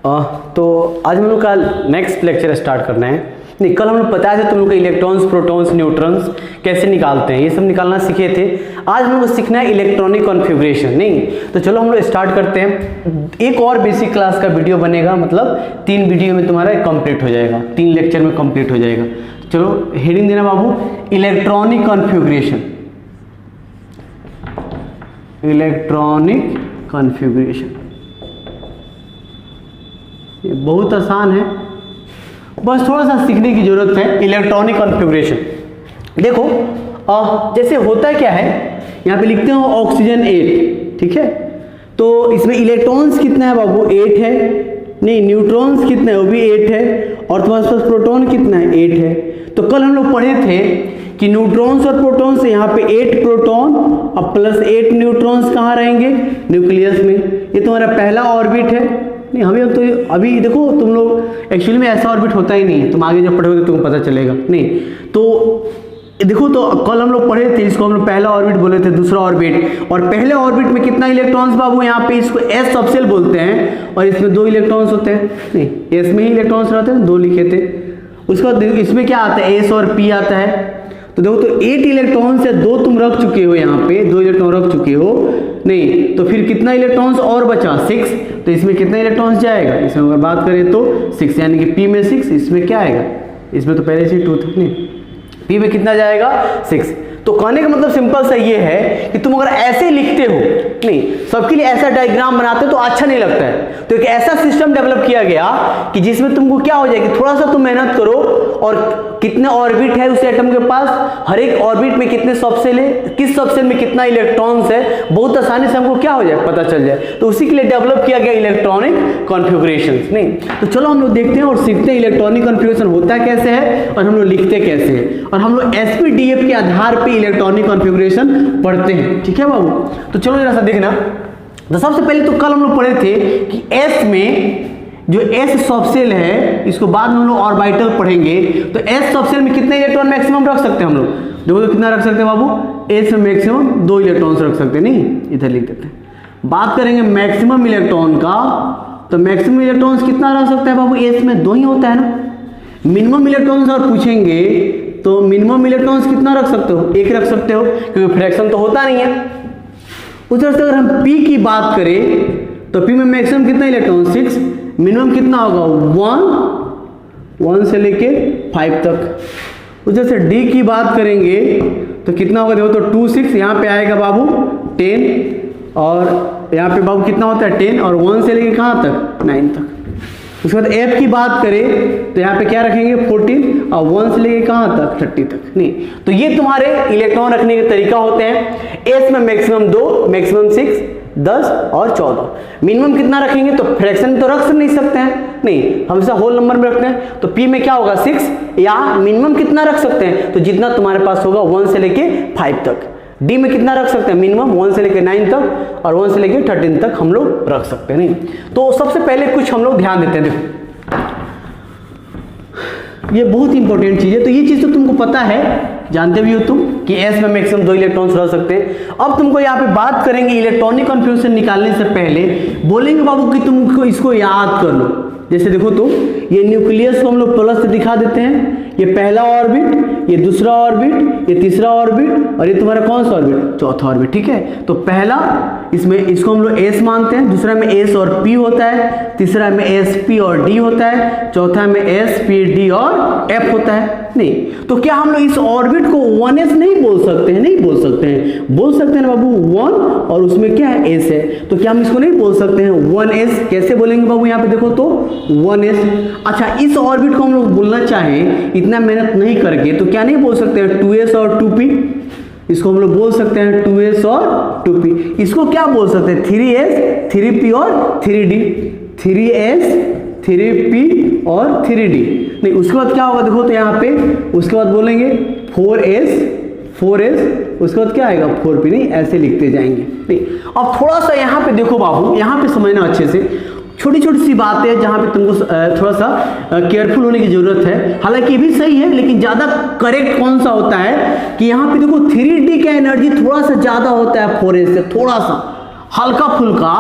तो आज हम लोग का नेक्स्ट लेक्चर स्टार्ट करना है। नहीं, कल हम लोग बताया था तुम लोग को इलेक्ट्रॉन्स, प्रोटॉन्स, न्यूट्रॉन्स कैसे निकालते हैं, ये सब निकालना सीखे थे। आज हम लोग को सीखना है इलेक्ट्रॉनिक कॉन्फ़िगरेशन। नहीं तो चलो हम लोग स्टार्ट करते हैं। एक और बेसिक क्लास का वीडियो बनेगा, मतलब 3 वीडियो में तुम्हारा कंप्लीट हो जाएगा, 3 लेक्चर में कंप्लीट हो जाएगा। चलो हेडिंग देना बाबू, इलेक्ट्रॉनिक कॉन्फ़िगरेशन। इलेक्ट्रॉनिक कॉन्फ़िगरेशन ये बहुत आसान है, बस थोड़ा सा सीखने की जरूरत है। इलेक्ट्रॉनिक कॉन्फ़िगरेशन देखो जैसे होता क्या है, यहाँ पे लिखते हो ऑक्सीजन 8, ठीक है। तो इसमें इलेक्ट्रॉन्स कितना है बाबू, 8 है। नहीं, न्यूट्रॉन्स कितना है, वो भी 8 है। और तुम्हारे पास प्रोटॉन कितना है, 8 है। तो कल हम लोग पढ़े थे कि न्यूट्रॉन्स और प्रोटॉन्स से यहाँ पे 8 प्रोटॉन और प्लस 8 न्यूट्रॉन्स कहाँ रहेंगे, न्यूक्लियस में। ये तुम्हारा पहला ऑर्बिट है। नहीं हमें तो अभी देखो तुम लोग एक्चुअली में ऐसा ऑर्बिट होता ही नहीं है, तुम आगे जब पढ़ोगे तो तुम्हें पता चलेगा। नहीं तो देखो, तो कल हम लोग पढ़े थे, इसको हम लोग पहला ऑर्बिट बोले थे, दूसरा ऑर्बिट। और पहले ऑर्बिट में कितना इलेक्ट्रॉन्स बाबू, यहाँ पे इसको एस सबसेल बोलते हैं और इसमें 2 इलेक्ट्रॉन्स होते हैं। नहीं, एस में ही इलेक्ट्रॉन्स रहते हैं, 2 लिखे थे। उसके बाद इसमें क्या आता है, एस और पी आता है। तो देखो, तो 8 इलेक्ट्रॉन से 2 तुम रख चुके हो, यहाँ पे 2 इलेक्ट्रॉन रख चुके हो। नहीं तो फिर कितना इलेक्ट्रॉन्स और बचा, 6। तो इसमें कितना इलेक्ट्रॉन्स जाएगा, इसमें अगर बात करें तो 6, यानी कि पी में 6। इसमें क्या आएगा, इसमें तो पहले से 2 था। नहीं, पी में कितना जाएगा, 6। तो कहने का मतलब सिंपल सा ये है कि तुम अगर ऐसे लिखते हो, नहीं सबके लिए ऐसा डायग्राम बनाते हो तो अच्छा नहीं लगता है। तो एक ऐसा सिस्टम डेवलप किया गया कि जिसमें तुमको क्या हो जाएगी, थोड़ा सा तुम मेहनत करो और कितने ऑर्बिट है उस एटम के पास, हर एक ऑर्बिट में कितने सबसेल है, किस सबसेल में कितना इलेक्ट्रॉन्स है, बहुत आसानी से हमको क्या हो जाए, पता चल जाए। तो उसी के लिए डेवलप किया गया इलेक्ट्रॉनिक कॉन्फ़िगरेशन। नहीं तो चलो हम लोग देखते हैं और सीखते हैं इलेक्ट्रॉनिक कॉन्फ़िगरेशन होता कैसे है और हम लोग लिखते कैसे हैं, और हम लोग एसपीडीएफ के आधार पर इलेक्ट्रॉनिक कॉन्फ़िगरेशन पढ़ते हैं। ठीक है बाबू, तो चलो जरा सा देखना। तो सबसे पहले तो कल हम लोग पढ़े थे कि एस में जो एस सबसेल है, इसको बाद में हम लोग ऑर्बिटल पढ़ेंगे। तो एस सबसेल में कितने इलेक्ट्रॉन मैक्सिमम रख सकते हैं हम लोग, देखो तो कितना रख सकते हैं बाबू, एस में मैक्सिमम 2 इलेक्ट्रॉन्स रख सकते हैं। नहीं, इधर लिख देते हैं। बात करेंगे मैक्सिमम इलेक्ट्रॉन का, तो मैक्सिमम इलेक्ट्रॉन्स कितना रख सकता है बाबू, एस में 2 ही होता है ना। मिनिमम इलेक्ट्रॉन्स और पूछेंगे तो मिनिमम इलेक्ट्रॉन्स कितना रख सकते हो, 1 रख सकते हो, क्योंकि फ्रैक्शन तो होता नहीं है। उधर से अगर हम पी की बात करें तो पी में मैक्सिमम कितना इलेक्ट्रॉन, 6। मिनिमम कितना होगा, 1 से लेके 5 तक। उधर से डी की बात करेंगे तो कितना होगा, देखो तो 2, 6, यहाँ पे आएगा बाबू 10, और यहाँ पे बाबू कितना होता है 10, और 1 से लेके कहाँ तक, 9 तक। उसके बाद एफ की बात करें तो यहाँ पे क्या रखेंगे 14, और 1 से लेके कहाँ तक, 30 तक। नहीं तो ये तुम्हारे इलेक्ट्रॉन रखने के तरीका होते हैं। एस में मैक्सिमम 2, मैक्सिमम 6, 10 और 14। मिनिमम कितना रखेंगे, तो फ्रैक्शन तो रख नहीं सकते हैं, नहीं हमेशा होल नंबर में रखते हैं। तो पी में क्या होगा 6, या मिनिमम कितना रख सकते हैं, तो जितना तुम्हारे पास होगा 1 से लेके 5 तक। डी में कितना रख सकते हैं, मिनिमम 1 से लेके 9 तक, और 1 से लेके 13 तक हम लोग रख सकते हैं। नहीं तो सबसे पहले कुछ हम लोग ध्यान देते हैं। देखो ये बहुत इंपॉर्टेंट चीज है, तो ये चीज तो तुमको पता है, जानते भी हो तुम कि एस में मैक्सिमम 2 इलेक्ट्रॉन्स रह सकते हैं। अब तुमको यहाँ पे बात करेंगे इलेक्ट्रॉनिक कॉन्फ़िगरेशन निकालने से पहले बोलेंगे बाबू कि तुमको इसको याद कर लो। जैसे देखो तो ये न्यूक्लियस को हम लोग प्लस से दिखा देते हैं, ये पहला ऑर्बिट, ये दूसरा ऑर्बिट, ये तीसरा ऑर्बिट, और ये तुम्हारा कौन सा ऑर्बिट, चौथा ऑर्बिट। ठीक है, तो पहला इसमें इसको हम लोग एस मानते हैं, दूसरा में एस और पी होता है, तीसरा में एस पी और डी होता है, चौथा में एस पी डी और एफ होता है। नहीं तो क्या हम लोग इस ऑर्बिट को 1s नहीं बोल सकते हैं, नहीं बोल सकते हैं, बोल सकते हैं बाबू 1, और उसमें क्या है एस है, तो क्या हम इसको नहीं बोल सकते हैं 1s, कैसे बोलेंगे बाबू, यहाँ पे देखो तो 1s। अच्छा, इस ऑर्बिट को हम लोग बोलना चाहें इतना मेहनत नहीं करके तो क्या नहीं बोल सकते हैं 2s और 2p, इसको हम लोग बोल सकते हैं 2s और 2p। इसको क्या बोल सकते हैं 3s, 3p और 3d, 3s, 3p और 3d। नहीं उसके बाद क्या होगा, देखो तो यहाँ पे उसके बाद बोलेंगे 4s, उसके बाद क्या आएगा 4p। नहीं ऐसे लिखते जाएंगे। नहीं अब थोड़ा सा यहाँ पे देखो बाबू, यहाँ पे समझना अच्छे से, छोटी छोटी सी बातें हैं जहाँ पे तुमको थोड़ा सा केयरफुल होने की जरूरत है। हालांकि ये भी सही है, लेकिन ज़्यादा करेक्ट कौन सा होता है कि यहाँ पे देखो 3D का एनर्जी थोड़ा सा ज़्यादा होता है 4s से, थोड़ा सा, हल्का फुल्का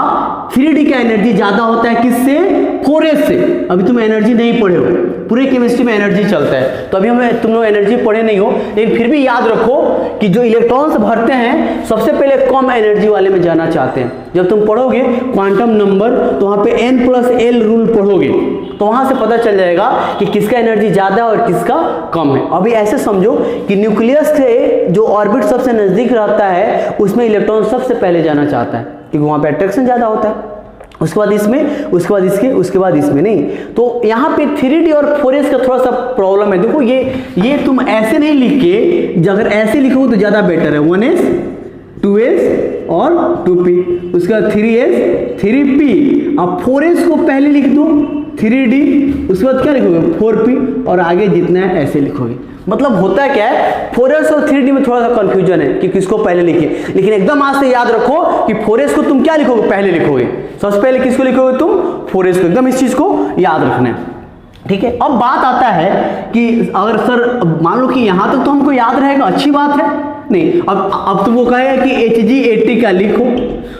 3D का एनर्जी ज्यादा होता है किससे? 4s से। अभी तुम एनर्जी नहीं पढ़े हो, पूरे केमिस्ट्री में एनर्जी चलता है, तो अभी हम तुम लोग एनर्जी पढ़े नहीं हो, लेकिन फिर भी याद रखो कि जो इलेक्ट्रॉन्स भरते हैं सबसे पहले कम एनर्जी वाले में जाना चाहते हैं। जब तुम पढ़ोगे क्वांटम नंबर तो वहां पे n+l रूल पढ़ोगे, तो वहां से पता चल जाएगा कि किसका एनर्जी ज्यादा और किसका कम है। अभी ऐसे समझो कि न्यूक्लियस से जो ऑर्बिट सबसे नजदीक रहता है उसमें इलेक्ट्रॉन सबसे पहले जाना चाहता है, क्योंकि वहां पे अट्रैक्शन ज्यादा होता है, उसके बाद इसमें, उसके बाद इसके, उसके बाद इसमें नहीं। तो यहाँ पे 3D और 4s का थोड़ा सा प्रॉब्लम है। देखो ये तुम ऐसे नहीं लिख के, अगर ऐसे लिखोगे तो ज्यादा बेटर है, 1s 2s और 2p, उसके बाद 3s 3p, अब 4s को पहले लिख दो 3d, उसके बाद क्या लिखोगे 4p, और आगे जितना है ऐसे लिखोगे। मतलब होता क्या है, 4s और 3d में थोड़ा सा कंफ्यूजन है कि किसको पहले लिखिए, लेकिन एकदम आज से याद रखो कि 4s को तुम क्या लिखोगे, पहले लिखोगे। सबसे पहले किसको लिखोगे तुम? 4s को। एकदम इस चीज को याद रखना है, ठीक है। अब बात आता है कि अगर सर मान लो कि यहां तक तो हमको याद रहेगा, अच्छी बात है, नहीं अब तुमको कहेगा कि Hg80 का लिखो,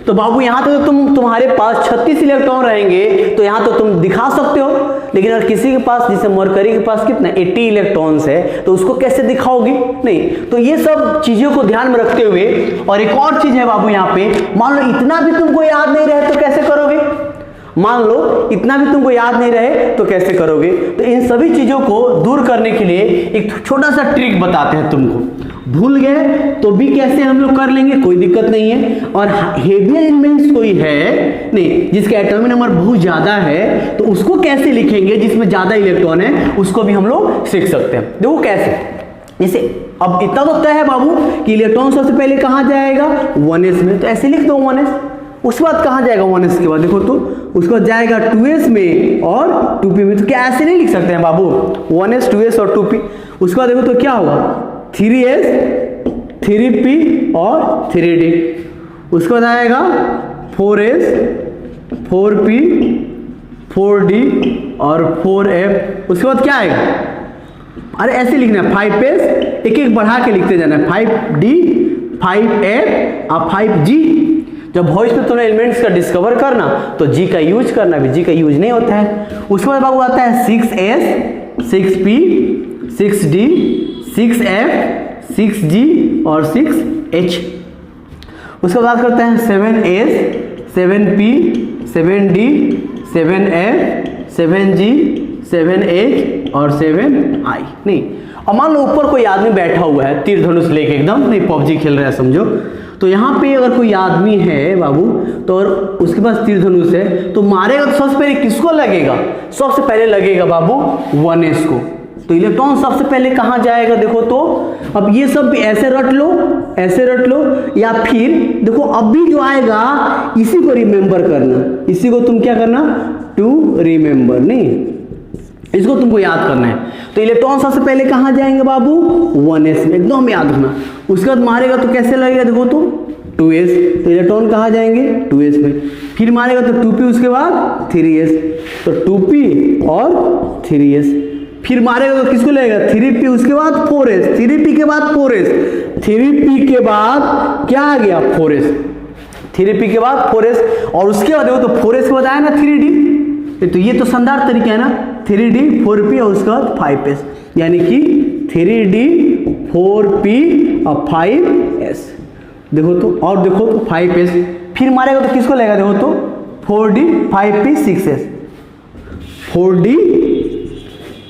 तो बाबू यहां तक तो तुम्हारे पास 36 इलेक्ट्रॉन रहेंगे, तो यहां तो तुम दिखा सकते हो, लेकिन अगर किसी के पास, जैसे मरकरी के पास कितना 80 इलेक्ट्रॉन्स है, तो उसको कैसे दिखाओगे? नहीं, तो ये सब चीजों को ध्यान में रखते हुए, और एक और चीज है बाबू यहाँ पे, मान लो इतना भी तुमको याद नहीं रहे तो कैसे करोगे? मान लो इतना भी तुमको याद नहीं रहे तो कैसे करोगे? तो इन सभी चीजों को दूर करने के लिए एक छोटा सा ट्रिक बताते हैं तुमको। भूल गए तो भी कैसे हम लोग कर लेंगे, कोई दिक्कत नहीं है। और हेवी एलिमेंट्स कोई है नहीं जिसका एटॉमिक नंबर बहुत ज्यादा है, तो उसको कैसे लिखेंगे जिसमें ज्यादा इलेक्ट्रॉन है, उसको भी हम लोग सीख सकते हैं। देखो कैसे, जैसे अब इतना तो तय है बाबू कि इलेक्ट्रॉन सबसे पहले कहां जाएगा, 1s में, तो ऐसे लिख दो 1s। उसके बाद कहां जाएगा 1s के बाद, देखो तो उसके बाद जाएगा 2s में और 2p में। तो क्या ऐसे नहीं लिख सकते हैं बाबू, 1s 2s और 2p। उसके बाद देखो तो क्या होगा, 3s 3p और 3d। उसके बाद आएगा 4s 4p 4d और 4f। उसके बाद क्या आएगा, अरे ऐसे लिखना है 5s, एक एक बढ़ा के लिखते जाना है, 5d 5f और 5g। जब भविष्य में तुम्हें एलिमेंट्स का डिस्कवर करना तो g का यूज करना, भी g का यूज नहीं होता है। उसके बाद बाबू आता है 6s 6p 6d 6f 6g और 6h। उसके बाद करते हैं 7s 7p 7d 7f 7g 7h और 7i। नहीं, अब मान लो ऊपर कोई आदमी बैठा हुआ है तीर धनुष लेके, एकदम नहीं पबजी खेल रहा है समझो, तो यहाँ पे अगर कोई आदमी है बाबू, तो और उसके पास तीर धनुष है, तो मारेगा तो सबसे पहले किसको लगेगा, सबसे पहले लगेगा बाबू 1s को। तो इलेक्ट्रॉन सबसे पहले कहाँ जाएगा, देखो तो अब ये सब भी ऐसे रट लो, ऐसे रट लो, या फिर देखो अब भी जो आएगा इसी को रिमेंबर करना, इसी को तुम क्या करना, टू रिमेंबर, नहीं इसको तुमको याद करना है। तो इलेक्ट्रॉन सबसे पहले कहाँ जाएंगे बाबू, 1s में, एकदम याद रखना। उसके बाद मारेगा तो कैसे लगेगा, देखो तो 2s, तो इलेक्ट्रॉन कहाँ जाएंगे 2s में। फिर मारेगा तो 2p, उसके बाद 3s, तो 2p और 3s। फिर मारेगा तो किसको लगेगा 3p, उसके बाद 4s, 3p के बाद 4s, 3p के बाद क्या आ गया 4s, 3p के बाद 4s, और उसके बाद देखो तो 4s के बाद आया ना 3d। तो ये तो शानदार तरीका है ना, 3d 4p और उसके बाद 5s, यानी कि 3d 4p और 5s। देखो तो, और देखो तो 5s। फिर मारेगा तो किसको लगेगा, देखो तो 4d 5p 6s, 4d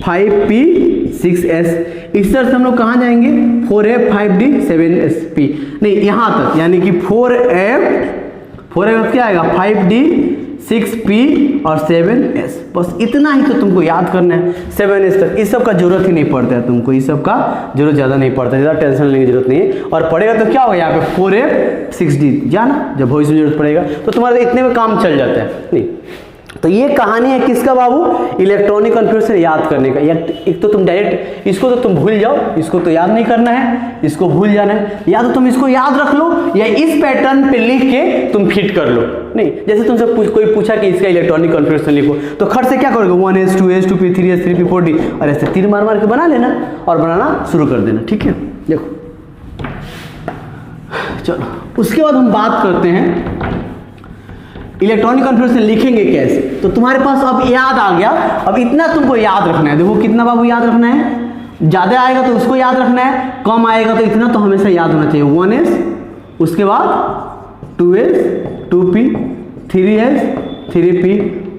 5p 6s। इस तरह से हम लोग कहाँ जाएंगे, 4f 5d 7sp, नहीं यहाँ तक, यानी कि 4f क्या आएगा 5d 6p और 7s। बस इतना ही तो तुमको याद करना है 7s तक। इस सब का जरूरत ही नहीं पड़ता है तुमको, इस सब का जरूरत ज़्यादा नहीं पड़ता है, ज़्यादा टेंशन लेने की जरूरत नहीं है। और पड़ेगा तो क्या होगा यहाँ पे 4f 6d, जाना जब भविष्य में जरूरत पड़ेगा तो तुम्हारा इतने में काम चल जाता है। नहीं, तो ये कहानी है किसका बाबू, इलेक्ट्रॉनिक कन्फ्यूजन याद करने का। एक तो तुम डायरेक्ट इसको तो तुम भूल जाओ, इसको तो याद नहीं करना है, इसको भूल जाना है, या तो तुम इसको याद रख लो या इस पैटर्न पे लिख के तुम फिट कर लो। नहीं, जैसे तुमसे कोई पूछा कि इसका इलेक्ट्रॉनिक कन्फ्यूजन लिखो, तो खट से क्या करोगे 1s 2s 2p 3s 3p 4d, और ऐसे तीर मार मार के बना लेना और बनाना शुरू कर देना। ठीक है, देखो चलो उसके बाद हम बात करते हैं इलेक्ट्रॉनिक कॉन्फ़िगरेशन लिखेंगे कैसे, तो तुम्हारे पास अब याद आ गया। अब इतना तुमको याद रखना है, देखो कितना बाबू याद रखना है, ज़्यादा आएगा तो उसको याद रखना है, कम आएगा तो इतना तो हमेशा याद होना चाहिए। 1s, उसके बाद 2s 2p, 3s 3p,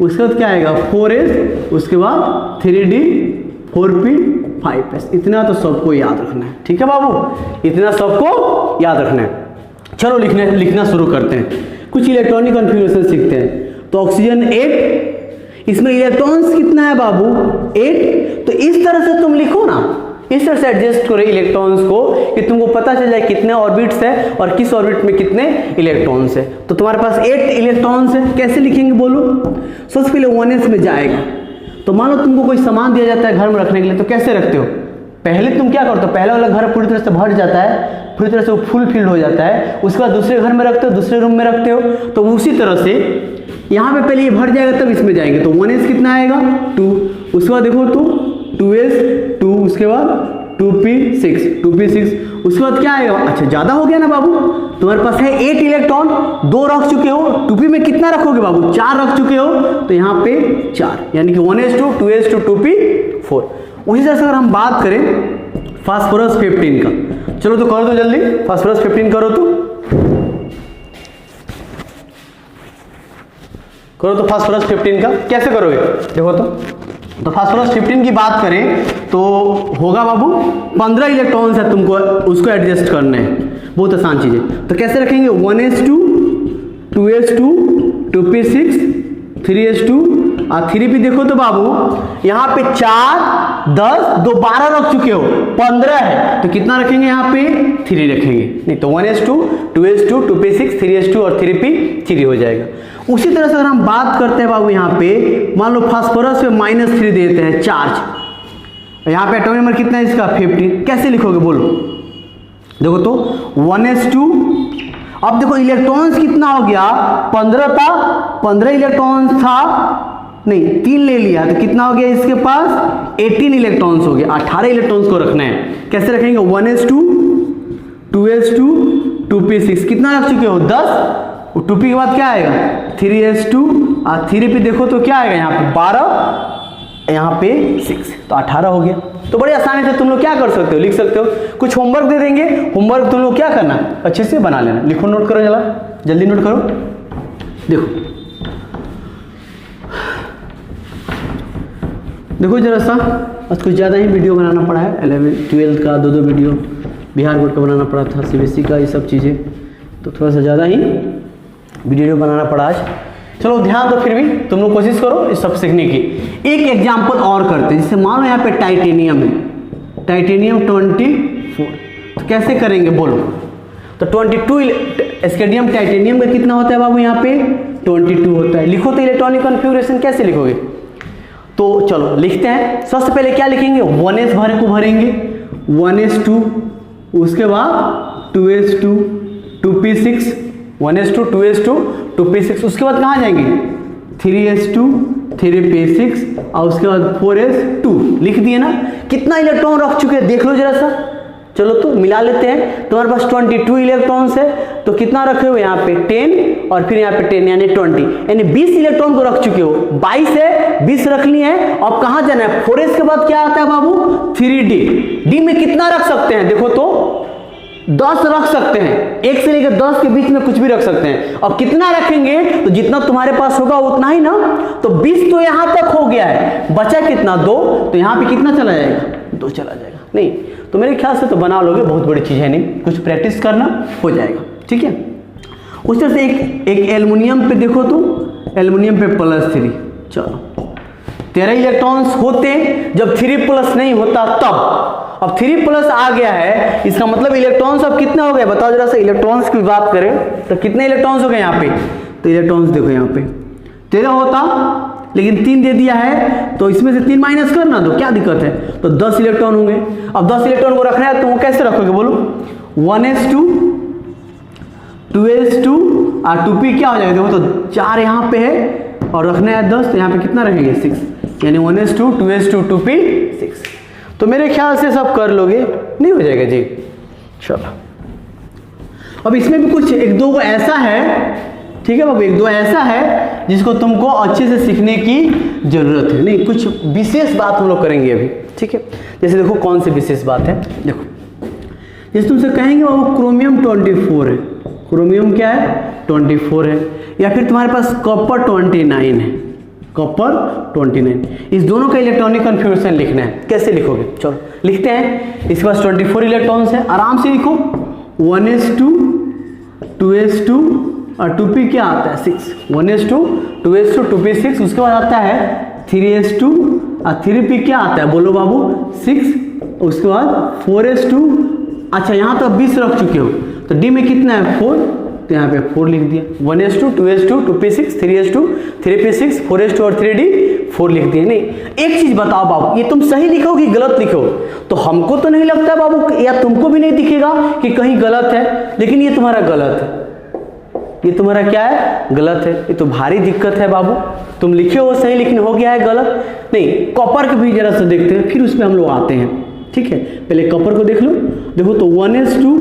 उसके बाद क्या आएगा 4s, उसके बाद 3d 4p 5s। इतना तो सबको याद रखना है, ठीक है बाबू, इतना सबको याद रखना है। चलो लिखना शुरू करते हैं, कुछ इलेक्ट्रॉनिक कॉन्फ़िगरेशन सीखते हैं। तो ऑक्सीजन 8, इसमें इलेक्ट्रॉन्स कितना है बाबू 8, तो इस तरह से तुम लिखो ना, इस तरह से एडजस्ट करो इलेक्ट्रॉन्स को कि तुमको पता चल जाए कितने ऑर्बिट्स है और किस ऑर्बिट में कितने इलेक्ट्रॉन्स है। तो तुम्हारे पास 8 इलेक्ट्रॉन्स है, कैसे लिखेंगे बोलो। सबसे पहले 1s में जाएगा, तो मान लो तुमको कोई सामान दिया जाता है घर में रखने के लिए, तो कैसे रखते हो, पहले तुम क्या करते हो, पहले वाला घर पूरी तरह से भर जाता है, पूरी तरह से वो फुल फिल हो जाता है, उसके बाद दूसरे घर में रखते हो, दूसरे रूम में रखते हो। तो उसी तरह से यहाँ पे पहले ये भर जाएगा तब इसमें जाएंगे, तो 1s कितना आएगा 2, उसके बाद देखो तो 2s 2, उसके बाद 2p 6, उसके बाद क्या आएगा, अच्छा ज़्यादा हो गया ना बाबू, तुम्हारे पास है 8 इलेक्ट्रॉन, 2 रख चुके हो, 2p में कितना रखोगे बाबू 4 रख चुके हो, तो यहाँ पे 4, यानी कि 1s2 2s2 2p 4। उसी तरह से अगर हम बात करें फास्फोरस 15 का, चलो तो करो तो जल्दी, फास्फोरस 15 करो तो फास्फोरस 15 का कैसे करोगे, देखो तो फास्फोरस 15 की बात करें तो होगा बाबू 15 इलेक्ट्रॉन्स है, तुमको उसको एडजस्ट करने हैं, बहुत आसान चीज है। तो कैसे रखेंगे 1s2 2s2 2p6 3s2 और 3p। देखो तो बाबू यहाँ पे 4 10 2 12 रख चुके हो, 15 है, तो कितना रखेंगे यहाँ पे 3 रखेंगे, नहीं तो 1s2 2s2 2p6 3s2 और 3p 3 हो जाएगा। उसी तरह से अगर हम बात करते हैं बाबू यहाँ पे मान लो फास्फोरस पे -3 देते हैं चार्ज, यहाँ पे एटॉमिक नंबर कितना है इसका 15, कैसे लिखोगे बोलो। देखो तो 1s2, अब देखो इलेक्ट्रॉन्स कितना हो गया 15 था, 15 इलेक्ट्रॉन्स था, नहीं 3 ले लिया, तो कितना हो गया इसके पास 18 इलेक्ट्रॉन्स हो गया, 18 इलेक्ट्रॉन्स को रखना है। कैसे रखेंगे 1s2 2s2 2p6, कितना रख चुके हो 10, 2p के बाद क्या आएगा 3s2 और 3p देखो तो क्या आएगा यहाँ पे 12, यहाँ पे 6, तो 18 हो गया। तो बड़ी आसानी से तुम लोग क्या कर सकते हो, लिख सकते हो। कुछ होमवर्क दे देंगे, होमवर्क तुम लोग क्या करना अच्छे से बना लेना, लिखो नोट करो, जरा जल्दी नोट करो। देखो जरा सा आज कुछ ज़्यादा ही वीडियो बनाना पड़ा है, 11 12 का 2 वीडियो, बिहार बोर्ड का बनाना पड़ा था, CBSE का, ये सब चीज़ें, तो थोड़ा सा ज़्यादा ही वीडियो बनाना पड़ा आज। चलो ध्यान दो, फिर भी तुम लोग कोशिश करो इस सब सीखने की। एक एग्जाम्पल और करते हैं, जैसे मान लो यहाँ पे टाइटेनियम है, टाइटेनियम 24, तो कैसे करेंगे बोलो। तो 22 स्केडियम टाइटेनियम का कितना होता है बाबू यहाँ पे 22 होता है। लिखो तो इलेक्ट्रॉनिक कॉन्फ़िगरेशन कैसे लिखोगे, तो चलो लिखते हैं। सबसे पहले क्या लिखेंगे 1s भरेंगे 1s2, उसके बाद 2s2 2p6 1s2 2s2 2p6, उसके बाद कहाँ जाएंगे 3s2 3p6 और उसके बाद 4s2, लिख दिए ना। कितना इलेक्ट्रॉन रख चुके हैं देख लो जरा सा, चलो तो मिला लेते हैं। तुम्हारे पास 22 इलेक्ट्रॉन्स है, तो कितना रखे हो यहाँ पे 10 और फिर यहाँ पे 10 यानी 20, यानी 20 इलेक्ट्रॉन को रख चुके हो। 22 है 20 रख लिए हैं, अब कहाँ जाना है 4s के बाद क्या आता है बाबू 3d। डी में कितना रख सकते हैं देखो तो 10 रख सकते हैं, 1 से लेकर 10 के बीच में कुछ भी रख सकते हैं। अब कितना रखेंगे तो जितना तुम्हारे पास होगा उतना ही ना, तो 20 तो यहाँ तक हो गया है, बचा कितना 2, तो यहाँ पे कितना चला जाएगा 2 चला जाएगा। नहीं तो मेरे ख्याल से तो बना लोगे, बहुत बड़ी चीज़ है नहीं, कुछ प्रैक्टिस करना हो जाएगा, ठीक है। उस तरह से एक एल्युमिनियम पे देखो तो एल्युमिनियम पे +3, चलो 13 इलेक्ट्रॉन्स होते जब 3+ नहीं होता तब। अब 3+ आ गया है, इसका मतलब इलेक्ट्रॉन्स अब कितने हो गए बताओ जरा सा। इलेक्ट्रॉन्स की बात करें तो कितने इलेक्ट्रॉन्स हो गए यहाँ पे, तो इलेक्ट्रॉन्स देखो यहाँ पे 13 होता, लेकिन 3 दे दिया है, तो इसमें से 3 माइनस करना दो, क्या दिक्कत है, तो 10 इलेक्ट्रॉन होंगे। अब 10 इलेक्ट्रॉन को रखना है तो वो कैसे रखोगे बोलो 1s2 2s2 और 2p क्या हो जाएगा देखो तो 4 यहाँ पे है और रखना है 10, तो यहाँ पे कितना रखेंगे 6, यानी 1s2 2s2 2p 6। तो मेरे ख्याल से सब कर लोगे, नहीं हो जाएगा जी। चलो अब इसमें भी कुछ 1-2 ऐसा है ठीक है बाबू, एक दो ऐसा है जिसको तुमको अच्छे से सीखने की जरूरत है। नहीं, कुछ विशेष बात हम लोग करेंगे अभी, ठीक है। जैसे देखो कौन सी विशेष बात है, देखो जैसे तुमसे कहेंगे बाबू क्रोमियम 24 है, क्रोमियम क्या है 24 है, या फिर तुम्हारे पास कॉपर 29 है, कॉपर 29, इस दोनों का इलेक्ट्रॉनिक कन्फिग्रेशन लिखना है। कैसे लिखोगे, चलो लिखते हैं। इसके पास 24 इलेक्ट्रॉन्स है, आराम से लिखो 1s2 2s2 और 2p क्या आता है 6, 1s2 2s2 2p6, उसके बाद आता है 3s2 और 3p क्या आता है बोलो बाबू 6, उसके बाद 4s2। अच्छा यहाँ तो 20 रख चुके हो, तो d में कितना है 4, तो यहाँ पे 4 लिख दिया, 1s2 2s2 2p6 3s2 3p6 4s2 और 3d 4 लिख दिए। नहीं, एक चीज बताओ बाबू, ये तुम सही लिखो कि गलत लिखो? तो हमको तो नहीं लगता है बाबू, या तुमको भी नहीं दिखेगा कि कहीं गलत है, लेकिन ये तुम्हारा गलत है, ये तुम्हारा क्या है गलत है। ये तो भारी दिक्कत है बाबू, तुम लिखे हो सही लेकिन हो गया है गलत। नहीं, कॉपर के भी जरा सा देखते हैं, फिर उसमें हम लोग आते हैं, ठीक है। पहले कॉपर को देख लो, देखो तो 1s2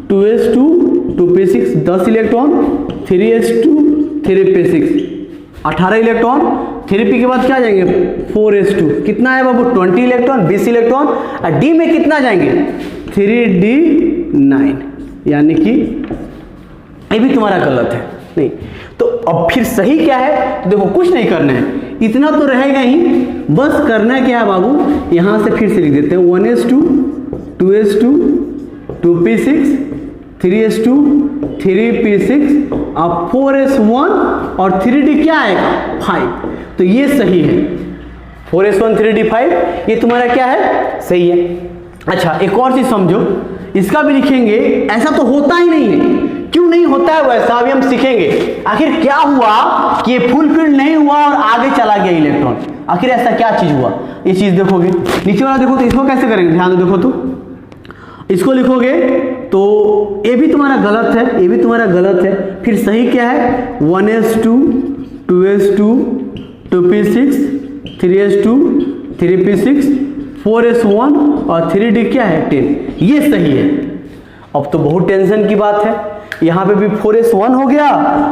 2s2 2p6 10 electron, 3s2 3p6 18 electron, 3p के बाद क्या जाएंगे 4s2, कितना है बाबू 20 इलेक्ट्रॉन 20 इलेक्ट्रॉन, और d में कितना जाएंगे 3d9, यानी कि ये भी तुम्हारा गलत है। नहीं, तो अब फिर सही क्या है, तो देखो कुछ नहीं करना है, इतना तो रहेगा ही, बस करना क्या है बाबू, यहां से फिर से लिख देते हैं 1s2 2s2 2p6 3s2 3p6 अब 4s1 और 3d क्या आएगा 5, तो ये सही है 4s1 3d 5, ये तुम्हारा क्या है सही है। अच्छा एक और चीज समझो, इसका भी लिखेंगे, ऐसा तो होता ही नहीं है, क्यों नहीं होता है वैसा अभी हम सीखेंगे। आखिर क्या हुआ कि ये फुलफिल नहीं हुआ और आगे चला गया इलेक्ट्रॉन, आखिर ऐसा क्या चीज हुआ, ये चीज देखोगे। नीचे वाला देखो तो इसको कैसे करेंगे, ध्यान देखो तो इसको लिखोगे तो ये भी तुम्हारा गलत है, ये भी तुम्हारा गलत है, फिर सही क्या है 1s2 2s2 2p6 3s2 3p6 4s1 और 3d क्या है 10, ये सही है। अब तो बहुत टेंशन की बात है, यहाँ पे भी 4s1 हो गया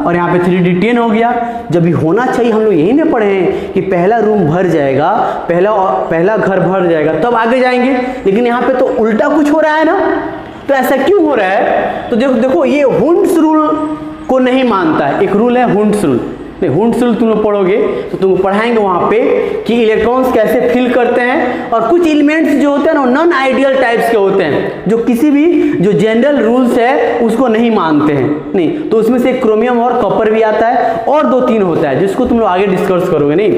और यहाँ पे 3d 10 हो गया, जब भी होना चाहिए हम लोग यही ना पढ़े हैं कि पहला रूम भर जाएगा, पहला घर भर जाएगा तब आगे जाएंगे, लेकिन यहाँ पे तो उल्टा कुछ हो रहा है ना। तो ऐसा क्यों हो रहा है, तो देखो ये हुंड्स रूल को नहीं मानता है, एक रूल है हुंड्स रूल। नहीं, हुंड्स रूल तुम लोग पढ़ोगे तो तुमको पढ़ाएंगे वहां पे कि इलेक्ट्रॉन्स कैसे फिल करते हैं, और कुछ एलिमेंट्स जो होते हैं ना नॉन आइडियल टाइप्स के होते हैं, जो किसी भी जो जनरल रूल्स है उसको नहीं मानते हैं। नहीं, तो उसमें से क्रोमियम और कॉपर भी आता है, और 2-3 होता है जिसको तुम लोग आगे डिस्कस करोगे। नहीं,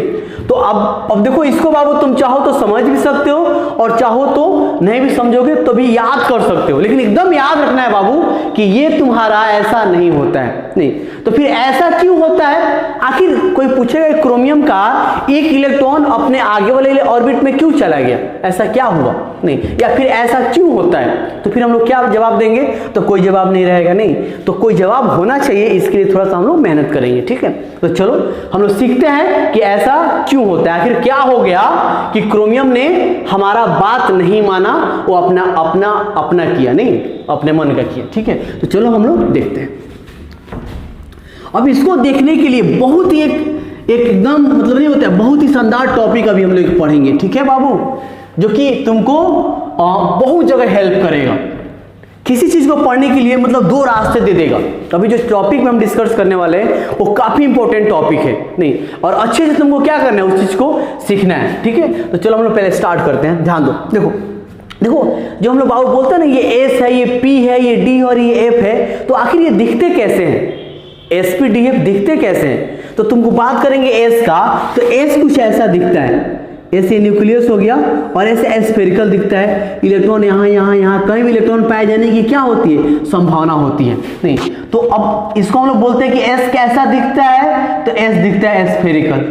तो अब देखो इसको बाबू तुम चाहो तो समझ भी सकते हो और चाहो तो नहीं भी समझोगे तो भी याद कर सकते हो, लेकिन एकदम याद रखना है बाबू कि ये तुम्हारा ऐसा नहीं होता है। नहीं, तो फिर ऐसा क्यों होता है, आखिर कोई पूछेगा क्रोमियम का एक इलेक्ट्रॉन अपने आगे वाले ऑर्बिट में क्यों चला गया, ऐसा क्या हुआ, नहीं, या फिर ऐसा क्यों होता है, तो फिर हम लोग क्या जवाब देंगे, तो कोई जवाब नहीं रहेगा। नहीं, तो कोई जवाब होना चाहिए, इसके लिए थोड़ा सा हम लोग मेहनत करेंगे, ठीक है। तो चलो हम लोग सीखते हैं कि ऐसा क्यों होता है, आखिर क्या हो गया कि क्रोमियम ने हमारा बात नहीं माना, वो अपना किया, नहीं अपने मन का किया, ठीक है। तो चलो हम लोग देखते हैं। अब इसको देखने के लिए बहुत ही एकदम मतलब नहीं होता है, बहुत ही शानदार टॉपिक अभी हम लोग पढ़ेंगे, ठीक है बाबू, जो कि तुमको बहुत जगह हेल्प करेगा। किसी चीज को पढ़ने के लिए मतलब 2 रास्ते दे देगा। तो अभी जो टॉपिक में हम डिस्कस करने वाले हैं वो काफी इंपॉर्टेंट टॉपिक है, नहीं, और अच्छे से तुमको क्या करना है उस चीज को सीखना है, ठीक है। तो चलो हम लोग पहले स्टार्ट करते हैं, ध्यान दो। देखो जो हम लोग बाबू बोलते हैं ना, ये एस है, ये पी है, ये डी और ये एफ है, तो आखिर ये दिखते कैसे हैं, sp-df दिखते कैसे हैं, तो तुमको बात करेंगे s का, तो s कुछ ऐसा दिखता है, ऐसे न्यूक्लियस हो गया और ऐसे स्फेरिकल दिखता है, इलेक्ट्रॉन यहाँ कहीं भी इलेक्ट्रॉन पाए जाने की क्या होती है संभावना होती है। नहीं, तो अब इसको हम लोग बोलते हैं कि s कैसा दिखता है, तो s दिखता है स्फेरिकल।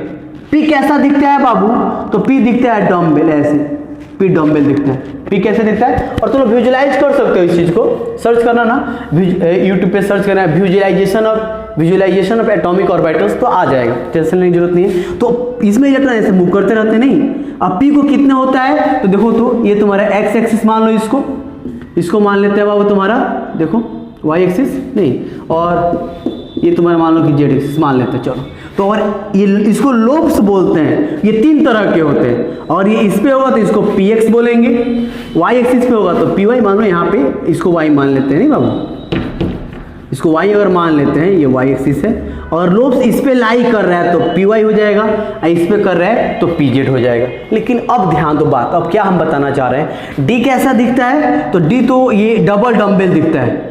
p कैसा दिखता है बाबू, तो p दिखता है डम्बेल, ऐसे p डम्बेल दिखता है, p कैसे दिखता है। और तुम लोग विजुलाइज कर सकते हो, इस चीज को सर्च करना ना, यूट्यूब पे सर्च करना है विजुअलाइजेशन ऑफ एटॉमिक ऑर्बिटल्स, तो आ जाएगा, टेंशन लेने की जरूरत नहीं है। तो इसमें इलेक्ट्रॉन ऐसे मूव करते रहते नहीं। अब p को कितना होता है, तो देखो तो ये तुम्हारा x एक्सिस मान लो, इसको मान लेते हैं बाबू तुम्हारा, देखो y एक्सिस नहीं, और ये तुम्हारा मान लो कि जेड एक्सिस मान लेते हैं, चलो। तो और ये इसको लोब्स बोलते हैं, ये 3 तरह के होते हैं। और ये इस पे होगा तो इसको पी एक्स बोलेंगे, वाई एक्सिस पे होगा तो पी वाई, मान लो यहाँ पे इसको वाई मान लेते हैं, नहीं बाबू, इसको वाई अगर मान लेते हैं, ये वाई एक्सिस है, और लोब्स इस पे लाई कर रहा है तो पी वाई हो जाएगा, और इस पे कर रहा है तो पी जेड हो जाएगा। लेकिन अब ध्यान दो बात, अब क्या हम बताना चाह रहे हैं, डी कैसा दिखता है, तो डी तो ये डबल डम्बेल दिखता है।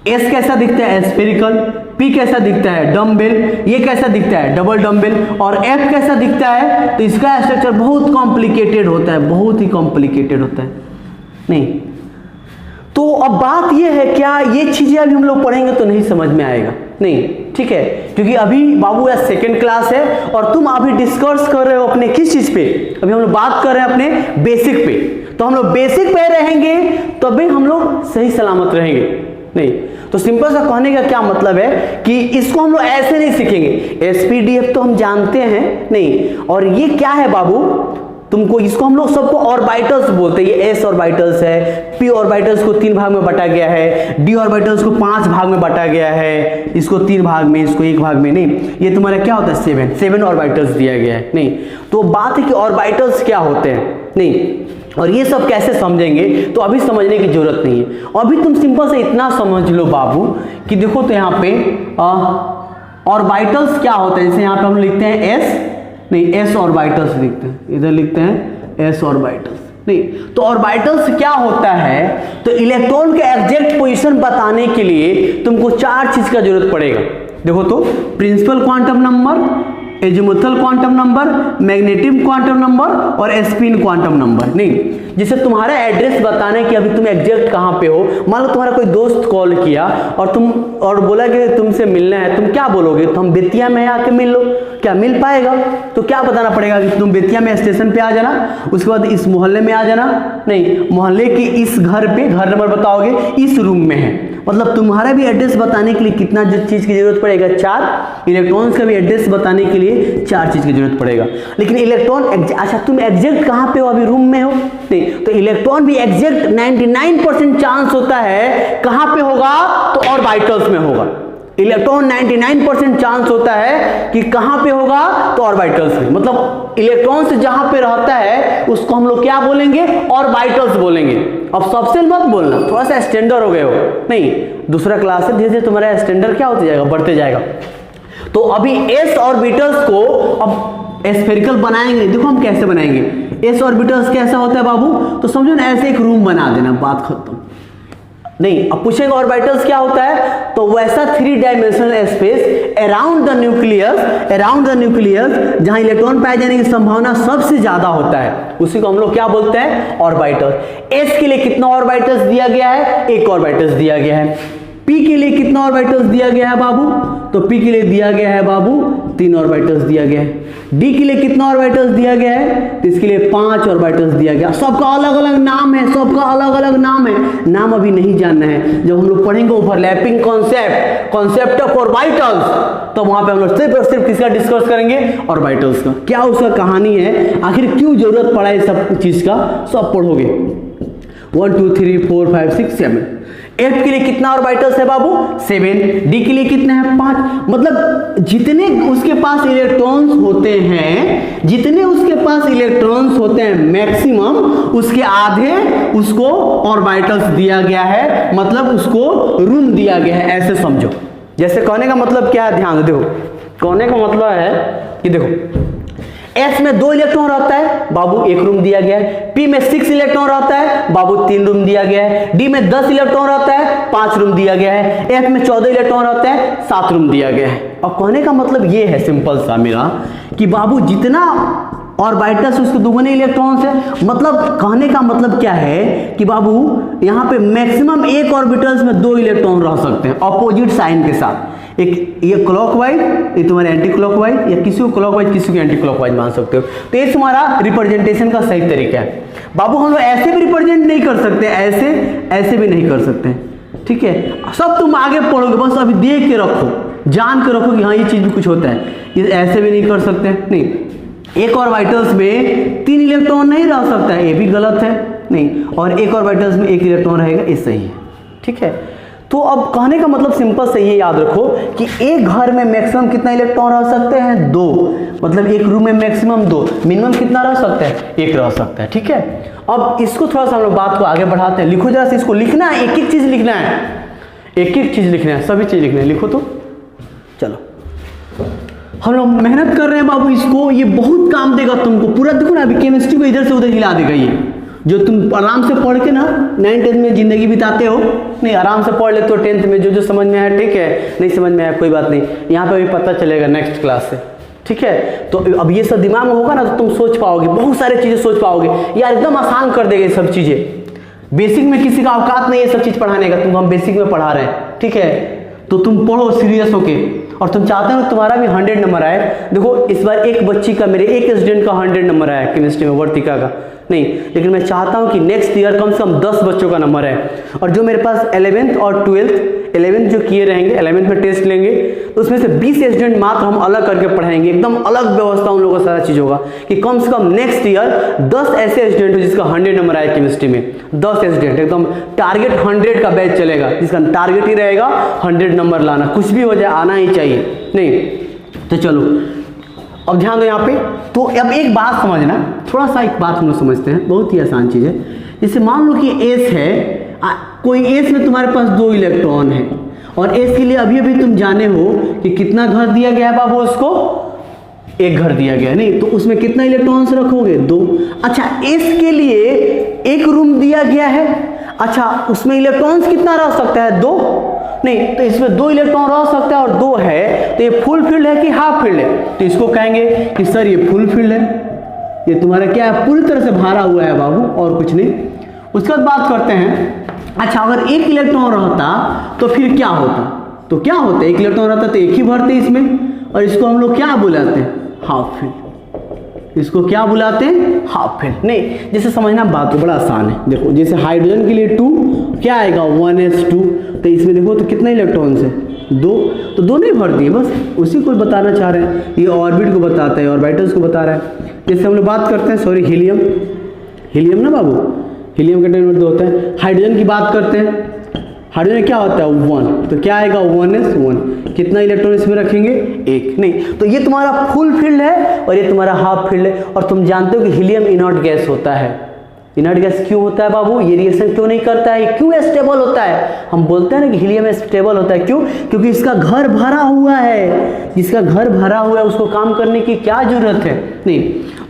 एस कैसा दिखता है, स्फेरिकल। पी कैसा दिखता है, डम्बेल। ये कैसा दिखता है, डबल डम्बेल। और एफ कैसा दिखता है, तो इसका स्ट्रक्चर बहुत कॉम्प्लिकेटेड होता है, बहुत ही कॉम्प्लिकेटेड होता है। नहीं तो अब बात ये है, क्या ये चीजें अभी हम लोग पढ़ेंगे तो नहीं समझ में आएगा, नहीं, ठीक है, क्योंकि अभी बाबू यह 2nd क्लास है और तुम अभी डिस्कस कर रहे हो अपने किस चीज पे, अभी हम लोग बात कर रहे हैं अपने बेसिक पे। तो हम लोग बेसिक पे रहेंगे तभी हम लोग सही सलामत रहेंगे। नहीं तो सिंपल सा कहने का क्या मतलब है कि इसको हम लोग ऐसे नहीं सीखेंगे, एसपीडीएफ तो हम जानते हैं, नहीं, और ये क्या है बाबू, तुमको इसको हम लोग सबको ऑर्बिटल्स बोलते हैं। ये एस ऑर्बिटल्स है, पी ऑर्बिटल्स को 3 भाग में बांटा गया है, डी ऑर्बिटल्स को 5 भाग में बांटा गया है, इसको 3 भाग में, इसको 1 भाग में। नहीं, ये तुम्हारा क्या होता है, 7 ऑर्बिटल्स दिया गया है। नहीं तो बात है कि ऑर्बिटल्स क्या होते हैं, नहीं, और ये सब कैसे समझेंगे तो अभी समझने की जरूरत नहीं है। अभी तुम सिंपल से इतना समझ लो बाबू कि देखो तो यहाँ पे ऑर्बिटल्स क्या होते हैं, जैसे यहाँ पे हम लिखते हैं एस, नहीं एस ऑर्बिटल्स लिखते हैं, इधर लिखते हैं एस ऑर्बिटल्स। नहीं तो ऑर्बिटल्स क्या होता है, तो इलेक्ट्रॉन के एग्जैक्ट पोजीशन बताने के लिए तुमको 4 चीज का जरूरत पड़ेगा। देखो तो principal quantum number, azimuthal quantum number, magnetic quantum number और स्पिन क्वांटम नंबर। नहीं जैसे तुम्हारा एड्रेस बताने कि अभी तुम एग्जैक्ट कहाँ पे हो, मान लो तुम्हारा कोई दोस्त कॉल किया और बोला कि तुमसे मिलना है, तुम क्या बोलोगे, तो हम बेतिया में आके मिल लो, क्या मिल पाएगा? तो क्या बताना पड़ेगा कि तुम बेतिया में स्टेशन पे आ जाना, उसके बाद इस मोहल्ले में आ जाना, नहीं मोहल्ले की इस घर पे, घर नंबर बताओगे, इस रूम में है। मतलब तुम्हारा भी एड्रेस बताने के लिए कितना चीज की जरूरत पड़ेगा, 4। इलेक्ट्रॉन्स का भी एड्रेस बताने के लिए 4 चीज की जरूरत पड़ेगा। लेकिन इलेक्ट्रॉन अच्छा तुम एग्जैक्ट कहाँ पे हो, अभी रूम में हो, नहीं तो इलेक्ट्रॉन भी एग्जैक्ट 99% चांस होता है कहाँ पे होगा, तो ऑर्बिटल्स में होगा। इलेक्ट्रॉन 99% चांस होता है कि कहां पे होगा, तो ऑर्बिटल्स में। मतलब इलेक्ट्रॉन से जहां पे रहता है उसको हम लोग क्या बोलेंगे, ऑर्बिटल्स बोलेंगे। अब सबसे मत बोलना, थोड़ा सा स्टैंडर्ड हो गए हो, नहीं दूसरा क्लास है, धीरे धीरे तुम्हारा स्टैंडर्ड क्या होते जाएगा, बढ़ते जाएगा। तो अभी एस ऑर्बिटल्स को अब स्फेरिकल बनाएंगे, देखो हम कैसे बनाएंगे। एस ऑर्बिटल्स कैसा होता है बाबू, तो समझो ना ऐसे एक रूम बना देना, बात खत्म। नहीं अब पूछेगा ऑर्बिटल्स क्या होता है, तो वैसा 3 dimensional space around the nucleus जहां इलेक्ट्रॉन पाए जाने की संभावना सबसे ज्यादा होता है, उसी को हम लोग क्या बोलते हैं, ऑर्बिटल। एस के लिए कितना ऑर्बिटल्स दिया गया है, 1 ऑर्बिटल्स दिया गया है। पी के लिए कितना ऑर्बिटल्स दिया गया है बाबू, तो पी के लिए दिया गया है बाबू 3 ऑर्बिटल्स दिया गया है। डी के लिए कितना ऑर्बिटल्स दिया गया है, तो इसके लिए 5 ऑर्बिटल्स दिया गया। सबका अलग अलग नाम है, सबका अलग अलग नाम है, नाम अभी नहीं जानना है। जब हम लोग पढ़ेंगे ओवरलैपिंग कॉन्सेप्ट ऑफ ऑर्बिटल्स, तो वहां पे हम लोग सिर्फ और सिर्फ किसका डिस्कस करेंगे, ऑर्बिटल्स का। क्या उसका कहानी है, आखिर क्यों जरूरत पड़ा है सब चीज का, सब पढ़ोगे। 1 2 3 4 5 6 7। एफ के लिए कितना ऑर्बिटल्स है बाबू, 7। डी के लिए कितने हैं, 5। मतलब जितने उसके पास इलेक्ट्रॉन्स होते हैं, मैक्सिमम उसके आधे उसको ऑर्बिटल्स दिया गया है, मतलब उसको रूम दिया गया है, ऐसे समझो। जैसे कहने का मतलब क्या है, ध्यान दो, कहने का मतलब है कि देखो एस में 2 इलेक्ट्रॉन रहता है, बाबू 1 रूम दिया गया है। पी में 6 इलेक्ट्रॉन रहता है, बाबू 3 रूम दिया गया है। डी में 10 इलेक्ट्रॉन रहता है, 5 रूम दिया गया है। एफ में 14 इलेक्ट्रॉन रहता है, 7 रूम दिया गया है। और कहने का मतलब ये है सिंपल सा मेरा कि बाबू जितना ऑर्बिटल्स उसके दुगने इलेक्ट्रॉन्स है। मतलब कहने का मतलब क्या है कि बाबू यहाँ पे मैक्सिमम 1 ऑर्बिटल्स में 2 इलेक्ट्रॉन रह सकते हैं ऑपोजिट साइन के साथ। एक ये क्लॉकवाइज, ये तुम्हारे एंटी क्लॉकवाइज, या किसी को क्लॉकवाइज किसी को एंटी क्लॉकवाइज मान सकते हो। तो ये तुम्हारा रिप्रेजेंटेशन का सही तरीका है। बाबू हम लोग ऐसे भी रिप्रेजेंट नहीं कर सकते, ऐसे भी नहीं कर सकते, ठीक है। सब तुम आगे पढ़ोगे, बस अभी देख के रखो, जान के रखो कि हाँ ये चीज भी कुछ होता है। ये ऐसे भी नहीं कर सकते, नहीं। 1 ऑर्बिटल्स में 3 इलेक्ट्रॉन नहीं रह सकता है, ये भी गलत है, नहीं। और 1 ऑर्बिटल्स में 1 इलेक्ट्रॉन रहेगा, ये सही है, ठीक है। तो अब कहने का मतलब सिंपल से ये याद रखो कि एक घर में मैक्सिमम कितना इलेक्ट्रॉन रह सकते हैं? 2। मतलब एक रूम में मैक्सिमम 2, मिनिमम कितना रह सकता है? 1 रह सकता है। ठीक है, अब इसको थोड़ा सा हम लोग बात को आगे बढ़ाते हैं। लिखो जरा से, इसको लिखना है, एक एक चीज लिखना है, एक एक चीज लिखना है, सभी चीज लिखना है। लिखो तो चलो, हम लोग मेहनत कर रहे हैं बाबू इसको, ये बहुत काम देगा तुमको पूरा। देखो ना, अभी केमिस्ट्री को इधर से उधर हिला देगा ये, जो तुम आराम से पढ़ के ना 9th-10th में जिंदगी बिताते हो, नहीं आराम से पढ़ लेते हो 10th में, जो समझ में आया ठीक है, नहीं समझ में आया कोई बात नहीं, यहाँ पे भी पता चलेगा नेक्स्ट क्लास से। ठीक है, तो अब ये सब दिमाग में होगा ना तो तुम सोच पाओगे, बहुत सारे चीजें सोच पाओगे यार, एकदम आसान कर देगा ये सब चीजें। बेसिक में किसी का औकात नहीं है ये सब चीज पढ़ाने का, तुमको हम बेसिक में पढ़ा रहे हैं। ठीक है, तो तुम पढ़ो सीरियस होके, और तुम चाहते हो तुम्हारा भी 100 नंबर आए। देखो इस बार एक बच्ची का, मेरे एक स्टूडेंट का 100 नंबर आया केमिस्ट्री में, वर्तिका का नहीं, लेकिन मैं चाहता हूं कि नेक्स्ट ईयर कम से कम 10 बच्चों का नंबर है। और जो मेरे पास 11th और 12th, 11th जो किए रहेंगे, 11th में टेस्ट लेंगे, तो उसमें से 20 स्टूडेंट मात्र हम अलग करके पढ़ाएंगे, एकदम अलग व्यवस्था उन लोगों का सारा चीज होगा, कि कम से कम नेक्स्ट ईयर 10 ऐसे स्टूडेंट हो जिसका 100 नंबर आए केमिस्ट्री में। 10 स्टूडेंट, एकदम टारगेट 100 का बैच चलेगा, जिसका टारगेट ही रहेगा 100 नंबर लाना, कुछ भी हो जाए आना ही चाहिए। नहीं तो चलो अब ध्यान दो यहाँ पे। तो अब एक बात समझना, थोड़ा सा एक बात हम लोग समझते हैं, बहुत ही आसान चीज है। जैसे मान लो कि एस है, कोई एस में तुम्हारे पास 2 इलेक्ट्रॉन है, और एस के लिए अभी अभी तुम जाने हो कि कितना घर दिया गया है बाबू, उसको 1 घर दिया गया है, नहीं तो उसमें कितना इलेक्ट्रॉन्स रखोगे? 2। अच्छा, एस के लिए 1 रूम दिया गया है, अच्छा उसमें इलेक्ट्रॉन्स कितना रह सकता है? 2। नहीं तो इसमें 2 इलेक्ट्रॉन रह सकता है, और 2 है तो ये फुल फील्ड है कि हाफ फील्ड है? तो इसको कहेंगे कि सर ये फुल फील्ड है, ये तुम्हारा क्या है, पूरी तरह से भरा हुआ है बाबू, और कुछ नहीं। उसके बाद बात करते हैं, अच्छा अगर 1 इलेक्ट्रॉन रहता तो फिर क्या होता? तो क्या होता, 1 इलेक्ट्रॉन रहता तो 1 ही भरते इसमें, और इसको हम लोग क्या बुलाते हैं? Half field. इसको क्या बुलाते हैं? Half field. नहीं, जैसे समझना बात को बड़ा आसान है। देखो जैसे हाइड्रोजन के लिए 2 क्या आएगा? 1s2, तो इसमें देखो तो कितना इलेक्ट्रॉन्स है? 2। तो 2 नहीं भर दिए, बस उसी को बताना चाह रहे हैं, ये ऑर्बिट को बताता है, ऑर्बिटल्स को बता रहा है। जैसे हम लोग बात करते हैं, सॉरी हीलियम, हीलियम ना बाबू, हीलियम का नंबर 2 होता है। हाइड्रोजन की बात करते हैं, हाइड्रोजन क्या होता है? 1, तो क्या आएगा? 1s1। कितना इलेक्ट्रॉन इसमें रखेंगे? 1। नहीं तो ये तुम्हारा फुल फील्ड है और ये तुम्हारा हाफ फील्ड है। और तुम जानते हो कि हीलियम इनर्ट गैस होता है। इनर्ट गैस क्यों होता है बाबू? ये रिएक्शन क्यों नहीं करता है? क्यों स्टेबल होता है? हम बोलते हैं ना कि हीलियम स्टेबल होता है, क्यों? क्योंकि इसका घर भरा हुआ है। जिसका घर भरा हुआ है उसको काम करने की क्या जरूरत है? नहीं,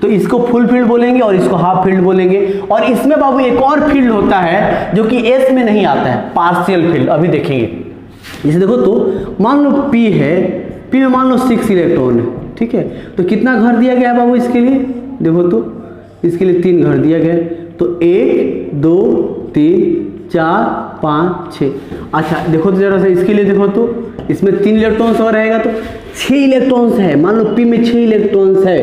तो इसको फुल फील्ड बोलेंगे और इसको हाफ फील्ड बोलेंगे। और इसमें बाबू एक और फील्ड होता है जो कि एस में नहीं आता है, पार्शियल फील्ड, अभी देखेंगे। जैसे देखो तो मान लो पी है, पी में मान लो 6 इलेक्ट्रॉन है, ठीक है, तो कितना घर दिया गया है बाबू इसके लिए? देखो तो इसके लिए 3 घर दिया गया है, तो 1 2 3 4 5 6। अच्छा देखो तो जरा सा इसके लिए देखो तो इसमें 3 इलेक्ट्रॉन्स और रहेगा तो 6 इलेक्ट्रॉन्स है। मान लो पी में 6 इलेक्ट्रॉन्स है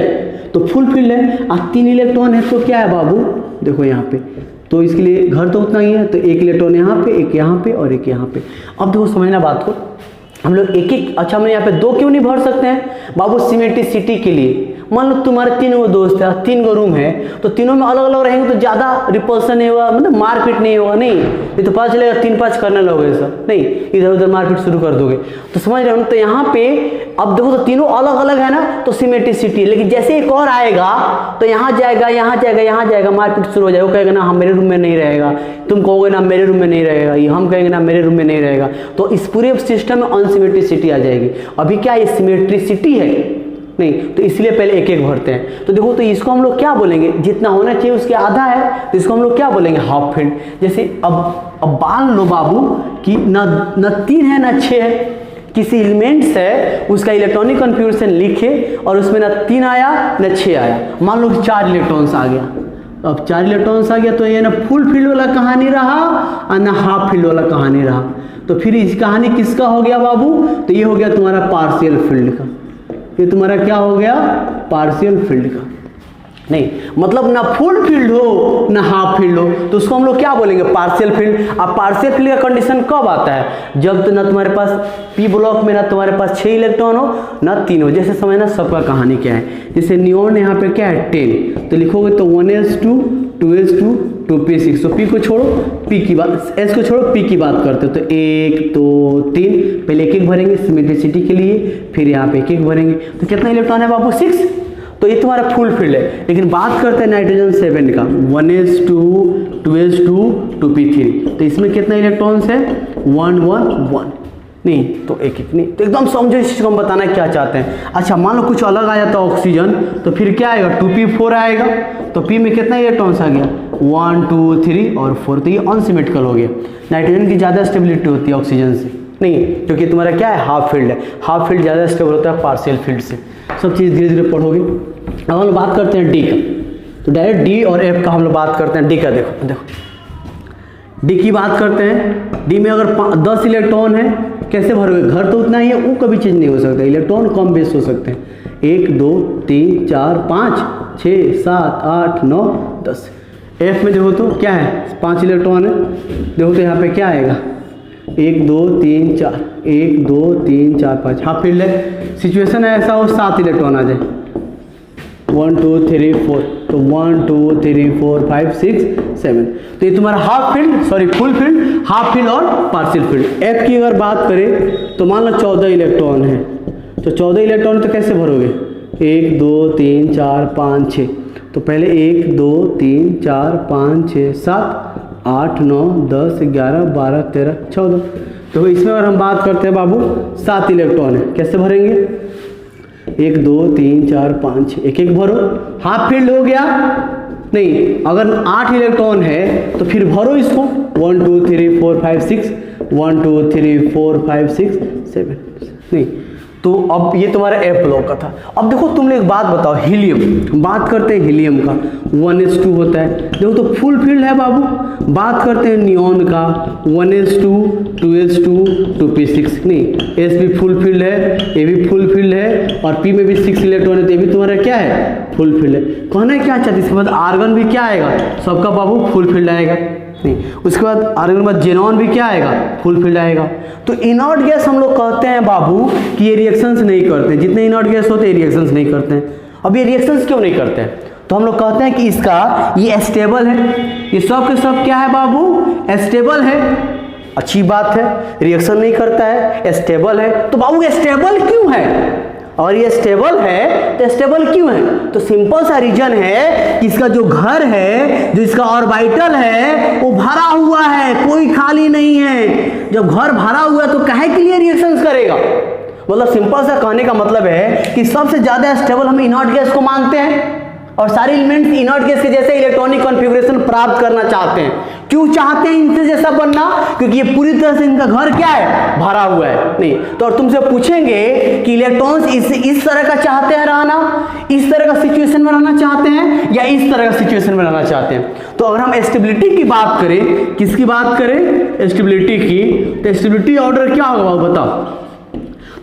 तो फुल फील्ड है, और 3 इलेक्ट्रॉन है तो क्या है बाबू? देखो यहाँ पे, तो इसके लिए घर तो उतना ही है, तो 1 इलेक्ट्रॉन यहाँ पे, 1 यहाँ पे और 1 यहाँ पे। अब देखो समझना बात को, हम लोग एक एक, अच्छा हम यहाँ पे 2 क्यों नहीं भर सकते हैं बाबू? सिमेट्रिसिटी के लिए। मान लो तुम्हारे 3 गो दोस्त है, 3 गो रूम है, तो तीनों में अलग अलग रहेंगे तो ज़्यादा रिपल्सन नहीं होगा, मतलब मारपीट नहीं होगा। नहीं, ये तो पता चलेगा 3-5 करने लगोगे सब, नहीं इधर उधर मारपीट शुरू कर दोगे। तो समझ रहे हो? तो यहाँ पे अब देखो तो तीनों अलग अलग है ना, तो सिमेट्रिसिटी है। लेकिन जैसे एक और आएगा तो यहाँ जाएगा, यहाँ जाएगा, यहाँ जाएगा, मारपीट शुरू हो जाएगा। वो कहेगा ना हम मेरे रूम में नहीं रहेगा, तुम कहोगे ना मेरे रूम में नहीं रहेगा, ये हम कहेंगे ना मेरे रूम में नहीं रहेगा। तो इस पूरे सिस्टम में अनसिमेट्रिसिटी आ जाएगी। अभी क्या ये सिमेट्रिसिटी है? नहीं, तो इसलिए पहले एक एक भरते हैं। तो देखो तो इसको हम लोग क्या बोलेंगे? जितना होना चाहिए उसके आधा है, तो इसको हम लोग क्या बोलेंगे? Half field. जैसे अब मान लो बाबू कि न 3 है न 6 है, किसी एलिमेंट्स है उसका इलेक्ट्रॉनिक कन्फिग्रेशन लिखे और उसमें न 3 आया न 6 आया। मान लो कि 4 इलेक्ट्रॉन्स आ गया। अब 4 इलेक्ट्रॉन्स आ गया तो ये ना फुल फील्ड वाला कहानी रहा और ना हाफ फील्ड वाला कहानी रहा। तो फिर इस कहानी किसका हो गया बाबू? तो ये हो गया तुम्हारा पार्शियल फील्ड का। ये तुम्हारा क्या हो गया? पार्शियल फील्ड का। नहीं मतलब ना फुल फील्ड हो ना हाफ फील्ड हो, तो उसको हम लोग क्या बोलेंगे? Partial field. अब पार्शियल फील्ड का कंडीशन कब आता है? जब तो ना तुम्हारे पास पी ब्लॉक में ना तुम्हारे पास 6 इलेक्ट्रॉन हो ना 3 हो। जैसे समझना सबका कहानी क्या है। जैसे नियोन यहाँ पे क्या है? 10, तो लिखोगे तो 1s2 2s2 2p6। तो p को छोड़ो, p की बात, s को छोड़ो, p की बात करते हो। तो 1 2 3 पहले एक एक भरेंगे सिमेट्रिसिटी के लिए, फिर यहाँ पे एक एक भरेंगे। तो कितना इलेक्ट्रॉन है बाबू? 6। तो ये तुम्हारा फुल फील्ड है। लेकिन बात करते हैं नाइट्रोजन 7 का, 1s2 2s2 2p3। तो इसमें कितना इलेक्ट्रॉन्स है? 1 1 1 नहीं, तो एक एक नहीं। तो एकदम समझो इस चीज़ को हम बताना क्या चाहते हैं। अच्छा मान लो कुछ अलग आ जाता है ऑक्सीजन, तो फिर क्या आएगा? 2p4 आएगा। तो p में कितना इलेक्ट्रॉन्स आ गया? 1 2 3 और 4। तो ये अनसिमेट्रिकल हो गया। नाइट्रोजन की ज़्यादा स्टेबिलिटी होती है ऑक्सीजन से नहीं, क्योंकि तुम्हारा क्या है? हाफ फील्ड है। हाफ फील्ड ज़्यादा स्टेबल होता है पार्शियल फील्ड से। सब चीज़ धीरे धीरे पढ़ोगे। अब हम लोग बात करते हैं डी का। तो डायरेक्ट डी और एफ का हम लोग बात करते हैं। डी का देखो देखो, डी की बात करते हैं। डी में अगर 10 इलेक्ट्रॉन है, कैसे भरोगे? घर तो उतना ही है, वो कभी चेंज नहीं हो सकता। इलेक्ट्रॉन कम बेस हो सकते हैं। 1 2 3 4 5 6 7 8 9 10। एफ में देखो तो क्या है? 5 इलेक्ट्रॉन है। देखो तो यहाँ पे क्या आएगा? 1 2 3 4 1 2 3 4 5। हाफ फील्ड है। सिचुएशन ऐसा हो 7 इलेक्ट्रॉन आ जाए, 1 2 3 4। तो 1 2 3 4 5 6 7। तो ये तुम्हारा half field, sorry full field, half field और पार्शियल फील्ड। एफ की अगर बात करें तो मान लो 14 इलेक्ट्रॉन है। तो 14 इलेक्ट्रॉन तो कैसे भरोगे? 1 2 3 4 5 6। तो पहले 1 2 3 4 5 6 7 8 9 10 11 12 13 14। तो इसमें अगर हम बात करते हैं बाबू 7 इलेक्ट्रॉन है, कैसे भरेंगे? 1 2 3 4 5 6 एक एक भरो। हाफ फील्ड हो गया नहीं। अगर 8 इलेक्ट्रॉन है तो फिर भरो इसको, 1 2 3 4 5 6 1 2 3 4 5 6 7 नहीं। तो अब ये तुम्हारा एफ ब्लॉक का था। अब देखो तुम लोग एक बात बताओ, हीलियम, बात करते हैं हीलियम का, 1s2 होता है। देखो तो फुल फील्ड है बाबू। बात करते हैं नियॉन का, 1s2 2s2 2p6 नहीं, एस भी फुल फील्ड है, ए भी फुल फील्ड है और पी में भी 6 इलेक्ट्रॉन है। तो ये भी तुम्हारा क्या है? फुल फील्ड है। कहना क्या चाहते इसके बाद आर्गन भी क्या आएगा? सबका बाबू फुल फील्ड आएगा नहीं। उसके बाद आर्गन के बाद जेनॉन भी क्या आएगा? फुल फील्ड आएगा। तो इनॉर्ट गैस हम लोग कहते हैं बाबू कि ये रिएक्शंस नहीं करते। जितने इनॉर्ट गैस होते हैं रिएक्शंस नहीं करते हैं। अब ये रिएक्शंस क्यों नहीं करते हैं? तो हम लोग कहते हैं कि इसका ये स्टेबल है। ये सब के सब क्या है बाबू? स्टेबल है। अच्छी बात है, रिएक्शन नहीं करता है, स्टेबल है। तो बाबू स्टेबल क्यों है? और ये स्टेबल है तो स्टेबल क्यों है? तो सिंपल सा रीजन है कि इसका जो घर है, जो इसका ऑर्बिटल है, वो भरा हुआ है, कोई खाली नहीं है। जब घर भरा हुआ है तो काहे के लिए रिएक्शंस करेगा? मतलब सिंपल सा कहने का मतलब है कि सबसे ज्यादा स्टेबल हम इनॉर्ट गैस को मानते हैं और सारे एलिमेंट्स इनॉर्ट गैस के जैसे इलेक्ट्रॉनिक कॉन्फ़िगरेशन प्राप्त करना चाहते हैं। क्यों चाहते हैं इनसे जैसा बनना? क्योंकि ये पूरी तरह से इनका घर क्या है? भरा हुआ है नहीं। तो और तुमसे पूछेंगे कि इलेक्ट्रॉन्स इस तरह का चाहते हैं रहना, इस तरह का सिचुएशन में रहना चाहते हैं या इस तरह का सिचुएशन में रहना चाहते हैं? तो अगर हम स्टेबिलिटी की बात करें, किसकी बात करें? स्टेबिलिटी की। तो स्टेबिलिटी ऑर्डर क्या होगा बाबू बताओ?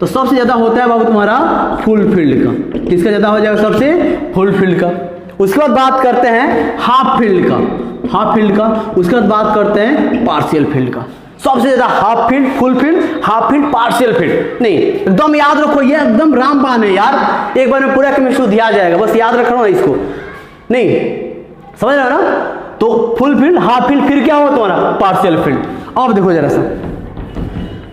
तो सबसे ज्यादा होता है बाबू तुम्हारा फुल फील्ड का। किसका ज्यादा हो जाएगा? सबसे फुल फील्ड का। उसके बाद बात करते हैं हाफ फील्ड का, हाफ फील्ड का। उसके बाद बात करते हैं पार्शियल फील्ड का। सबसे ज्यादा half field, full field, half field, partial field नहीं। एकदम याद रखो, ये एकदम रामबाण है यार। एक बार में पूरा केमिस्ट्री दिया जाएगा, बस याद रखना ना इसको नहीं। समझ रहे हो ना? तो फुल फील्ड, हाफ फील्ड, फिर क्या हो तुम्हारा? Partial field. अब देखो जरा सा,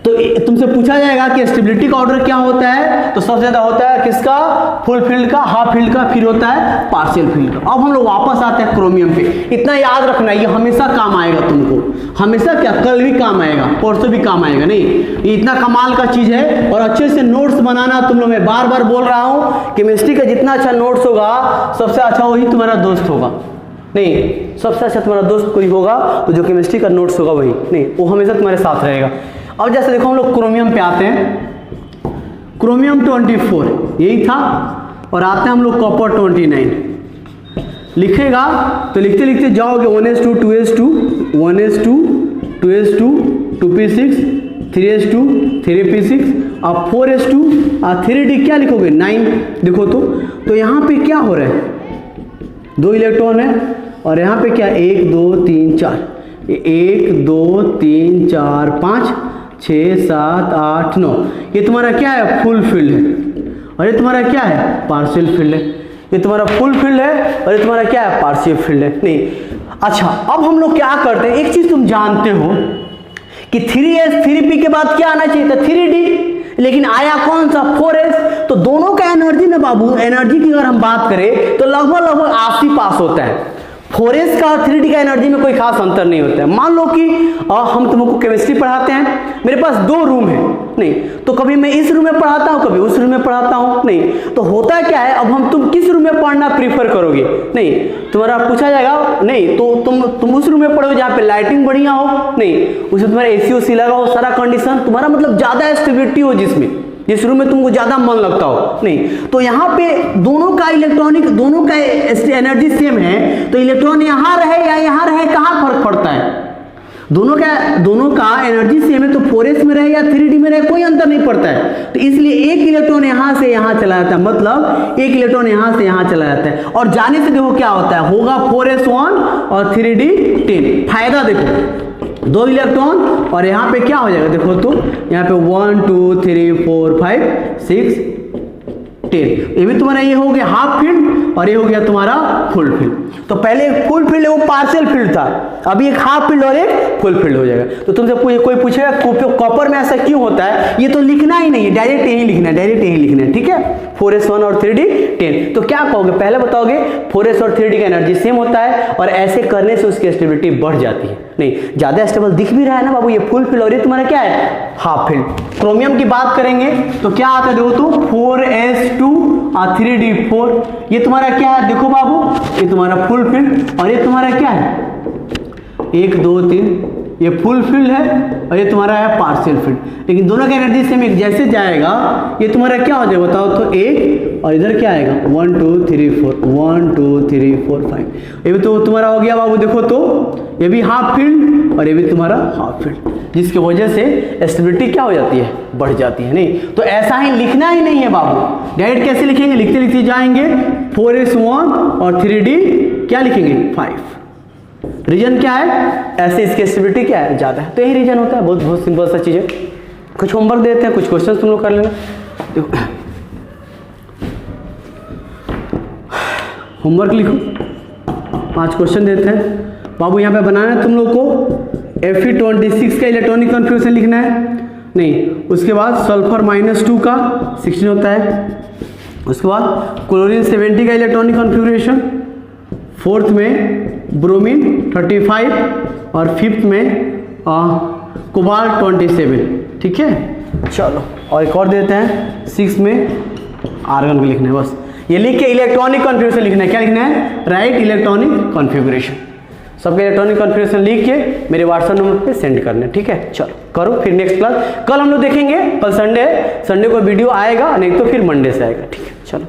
तो तुमसे पूछा जाएगा कि स्टेबिलिटी का ऑर्डर क्या होता है? तो सबसे ज्यादा होता है किसका? फुल फील्ड का, हाफ फील्ड का, फिर होता है पार्शियल फील्ड का। अब हम लोग वापस आते हैं क्रोमियम पे। इतना याद रखना, ये हमेशा काम आएगा तुमको, हमेशा क्या, कल भी काम आएगा, परसों भी काम आएगा नहीं। ये इतना कमाल का चीज है और अच्छे से नोट्स बनाना। तुम लोग मैं बार बार बोल रहा हूँ, केमिस्ट्री का जितना अच्छा नोट्स होगा, सबसे अच्छा वही तुम्हारा दोस्त होगा नहीं। सबसे अच्छा तुम्हारा दोस्त कोई होगा तो जो केमिस्ट्री का नोट्स होगा वही नहीं, वो हमेशा तुम्हारे साथ रहेगा। अब जैसे देखो हम लोग क्रोमियम पे आते हैं। क्रोमियम 24 यही था और आते हैं हम लोग कॉपर 29। लिखेगा तो लिखते लिखते जाओगे 1s2 2s2 1s2 2s2 2p6 3s2 3p6 और 4s2 और 3d क्या लिखोगे? 9। देखो तो यहाँ पे क्या हो रहा है? 2 इलेक्ट्रॉन है और यहाँ पे क्या? 1 2 3 4 1 2 3 4 5 6 7 8 9। ये तुम्हारा क्या है? फुल फील्ड है और ये तुम्हारा क्या है? पार्शियल फील्ड है। ये तुम्हारा फुल फील्ड है और ये तुम्हारा क्या है? पार्शियल फील्ड है नहीं। अच्छा, अब हम लोग क्या करते हैं, एक चीज तुम जानते हो कि 3s 3p के बाद क्या आना चाहिए था 3d, लेकिन आया कौन सा 4s। तो दोनों का एनर्जी ना बाबू, एनर्जी की अगर हम बात करें तो लगभग आस पास होता है। 4s का और 3d का एनर्जी में कोई खास अंतर नहीं होता है। मान लो कि हम तुमको केमिस्ट्री पढ़ाते हैं, मेरे पास 2 रूम है, नहीं तो कभी मैं इस रूम में पढ़ाता हूँ, कभी उस रूम में पढ़ाता हूँ, नहीं तो होता क्या है, अब हम तुम किस रूम में पढ़ना प्रीफर करोगे, नहीं तुम्हारा पूछा जाएगा, नहीं तो तुम उस रूम में पढ़ोगे जहाँ पे लाइटिंग बढ़िया हो, नहीं उसमें तुम्हारा एसी ओसी लगा हो, सारा कंडीशन तुम्हारा मतलब ज्यादा स्टेबिलिटी हो, जिस रूम में तुमको ज्यादा मन लगता हो, नहीं तो यहाँ पे दोनों का इलेक्ट्रॉनिक, दोनों का एनर्जी सेम है, तो इलेक्ट्रॉन यहाँ रहे या यहाँ रहे कहाँ फर्क पड़ता है, दोनों का एनर्जी सेम है, तो 4s में रहे या 3d में रहे कोई अंतर नहीं पड़ता है। तो इसलिए एक इलेक्ट्रॉन यहां से यहां चला जाता है, मतलब एक इलेक्ट्रॉन यहां से यहां चला जाता है, और जाने से देखो क्या होता है, होगा 4s 1 और 3d 10। फायदा देखो, 2 इलेक्ट्रॉन और यहाँ पे क्या हो जाएगा, देखो तो यहाँ पे 1 2 3 4 5 6 10, ये भी तुम्हारा ये हो गया हाफ फील्ड और ये हो गया तुम्हारा फुल फील्ड। तो पहले फुल फील्ड वो पार्शियल फील्ड था, अभी एक हाफ फील्ड और एक फुल फील्ड हो जाएगा। तो तुमसे कोई पूछेगा कॉपर में ऐसा क्यों होता है, ये तो लिखना ही नहीं है, डायरेक्ट यही लिखना है, डायरेक्ट यही लिखना है, ठीक है। 4s 1 और 3d 10, तो क्या कहोगे, पहले बताओगे 4s और 3d का एनर्जी सेम होता है, और ऐसे करने से उसकी स्टेबिलिटी बढ़ जाती है, नहीं ज्यादा स्टेबल दिख भी रहा है ना बाबू, ये फुल फील्ड और ये तुम्हारा क्या है हाफ फील्ड। क्रोमियम की बात करेंगे तो क्या आता है, देखो तो 4s2 और 3d4, ये तुम्हारा क्या है, देखो बाबू ये तुम्हारा फुल फील्ड और ये तुम्हारा क्या है 1 2 3, ये फुल फील्ड है और ये तुम्हारा है पार्शियल फील्ड, लेकिन दोनों का एनर्जी सेम एक जैसे जाएगा, ये तुम्हारा क्या हो जाएगा बताओ तो 1 और इधर क्या आएगा 1 2 3 4 1 2 3 4 5, ये भी तो तुम्हारा हो गया बाबू, देखो तो ये भी हाफ फील्ड और ये भी तुम्हारा हाफ फील्ड, जिसकी वजह से स्टेबिलिटी क्या हो जाती है, बढ़ जाती है। नहीं तो ऐसा ही लिखना ही नहीं है बाबू, डायरेक्ट कैसे लिखेंगे, लिखते लिखते जाएंगे 4s 1 और 3d क्या लिखेंगे 5। रीजन क्या है, ऐसे इसकी स्टेबिलिटी क्या है ज्यादा है, तो यही रीजन होता है। बहुत सिंपल सा चीज है। कुछ होमवर्क देते हैं, कुछ क्वेश्चन तुम लोग कर लेना। होमवर्क लिखो, 5 क्वेश्चन देते हैं बाबू, यहाँ पे बनाना है तुम लोग को। Fe26 का इलेक्ट्रॉनिक कॉन्फ़िगरेशन लिखना है, नहीं उसके बाद सल्फर -2 का 16 होता है, उसके बाद क्लोरीन 70 का इलेक्ट्रॉनिक कॉन्फ़िगरेशन, 4th में ब्रोमीन 35 और 5th में कोबाल्ट 27, ठीक है। चलो और एक और देते हैं, 6 में आर्गन को लिखना है, बस ये लिख के इलेक्ट्रॉनिक कॉन्फ़िगरेशन लिखना है। क्या लिखना है, राइट इलेक्ट्रॉनिक कॉन्फ़िगरेशन। सबके इलेक्ट्रॉनिक कॉन्फ़िगरेशन लिख के मेरे व्हाट्सएप नंबर पे सेंड करना है, ठीक है। चलो करो, फिर नेक्स्ट क्लास कल हम लोग देखेंगे, कल संडे है, संडे को वीडियो आएगा, नहीं तो फिर मंडे से आएगा, ठीक है। चलो।